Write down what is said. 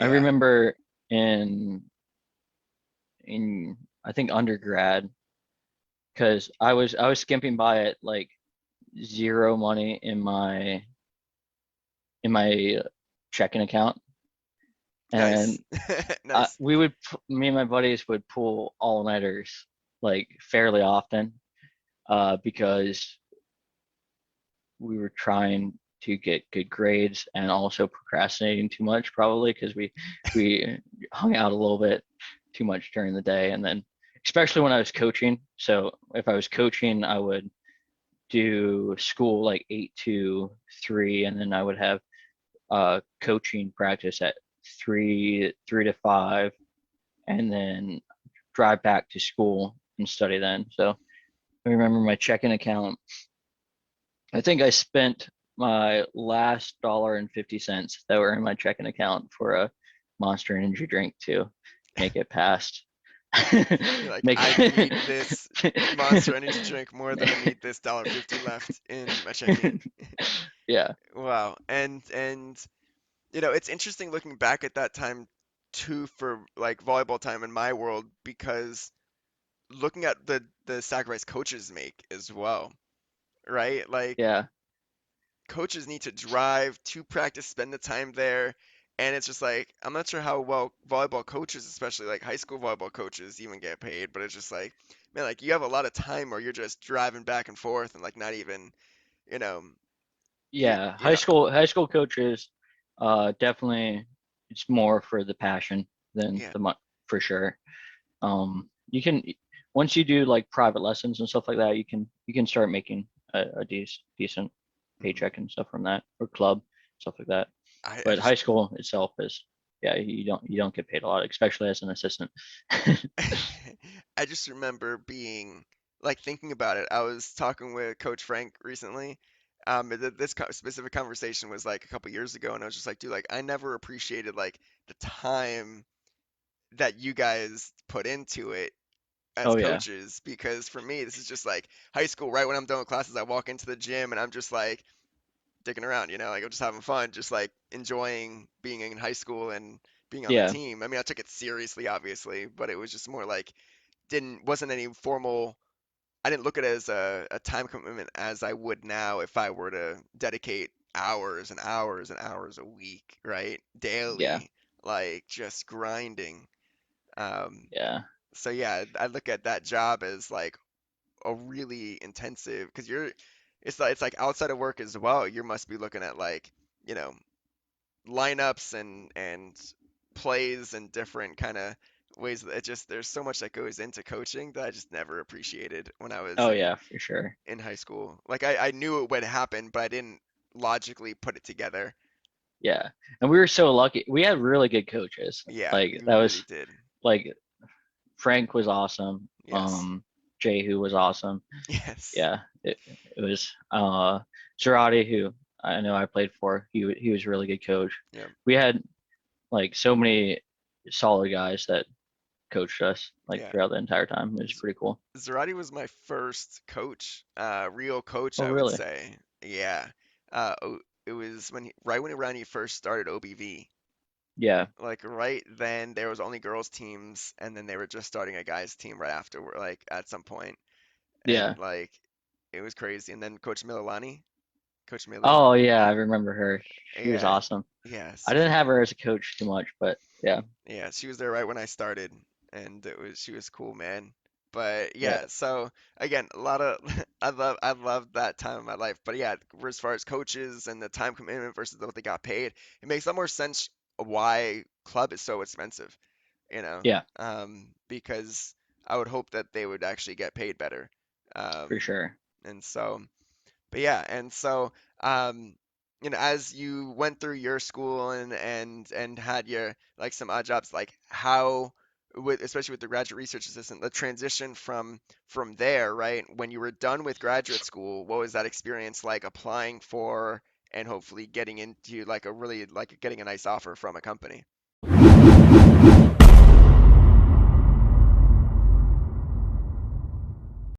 I Yeah. remember in in I think undergrad, because I was skimping by at like zero money in my checking account, Nice. and Nice. me and my buddies would pull all-nighters like fairly often, because we were trying to get good grades and also procrastinating too much probably because we hung out a little bit too much during the day, and then especially when I was coaching. So if I was coaching, I would do school like 8 to 3, and then I would have coaching practice at 3 to 5, and then drive back to school and study then. So I remember my checking account. I think I spent my last $1.50 that were in my checking account for a Monster Energy drink to make it past. You're like, Make I need this Monster it. Energy drink more than I need this $1.50 left in my checking. Yeah, Wow. And it's interesting looking back at that time too for like volleyball time in my world because looking at the sacrifice coaches make as well, right? Like yeah, coaches need to drive to practice, spend the time there, and it's just like I'm not sure how well volleyball coaches, especially like high school volleyball coaches, even get paid, but it's just like, man, like you have a lot of time where you're just driving back and forth and like not even, you know, you, yeah. High yeah, school high school coaches, definitely it's more for the passion than yeah. the money for sure. You can once you do like private lessons and stuff like that, you can start making a decent Mhm. paycheck and stuff from that, or club stuff like that. I But high just school itself is, yeah, you don't get paid a lot, especially as an assistant. I just remember being like thinking about it. I was talking with Coach Frank recently. This specific conversation was like a couple years ago, and I was just like, dude, like I never appreciated like the time that you guys put into it as Oh yeah, coaches because for me, this is just like high school. Right when I'm done with classes, I walk into the gym and I'm just like dicking around, like I'm just having fun, just like enjoying being in high school and being on the yeah, team. I mean, I took it seriously, obviously, but it was just more like didn't wasn't any formal. I didn't look at it as a time commitment as I would now if I were to dedicate hours and hours and hours a week, right? yeah, Daily, like just grinding. Um, yeah, so yeah, I look at that job as like a really intensive because it's like outside of work as well. You must be looking at like, you know, lineups and plays and different kind of ways that it just there's so much that goes into coaching that I just never appreciated when I was oh in yeah, for sure. in high school. Like I knew it would happen, but I didn't logically put it together. Yeah, and we were so lucky. We had really good coaches. Yeah, Like you that really was did. like Frank was awesome. Yes. Jay, who was awesome. Yes. Yeah, it was 𝗿𝗲𝗸𝗲, who I know I played for. He was a really good coach. Yeah. We had like so many solid guys that coached us like Yeah. throughout the entire time. It was Z- pretty cool. Zarate was my first coach, real coach, Oh I would really? say. Yeah. It was right when around he first started OBV. Yeah, Like right then there was only girls teams and then they were just starting a guys team right after like at some point. yeah. And like it was crazy. And then Coach Mililani, Coach Millie. Oh yeah, I remember her. She was Yeah. awesome. Yes. I didn't have her as a coach too much, but yeah, Yeah, she was there right when I started, and she was cool, man. But yeah, yeah, so again, a lot of I love that time of my life. But yeah, as far as coaches and the time commitment versus what they got paid, it makes a lot more sense why club is so expensive, yeah, because I would hope that they would actually get paid better. for Um, sure. and so but yeah, and so um, as you went through your school and had your like some odd jobs, like how with especially with the graduate research assistant, the transition from there, right? When you were done with graduate school, what was that experience like applying for and hopefully getting into like a really like getting a nice offer from a company?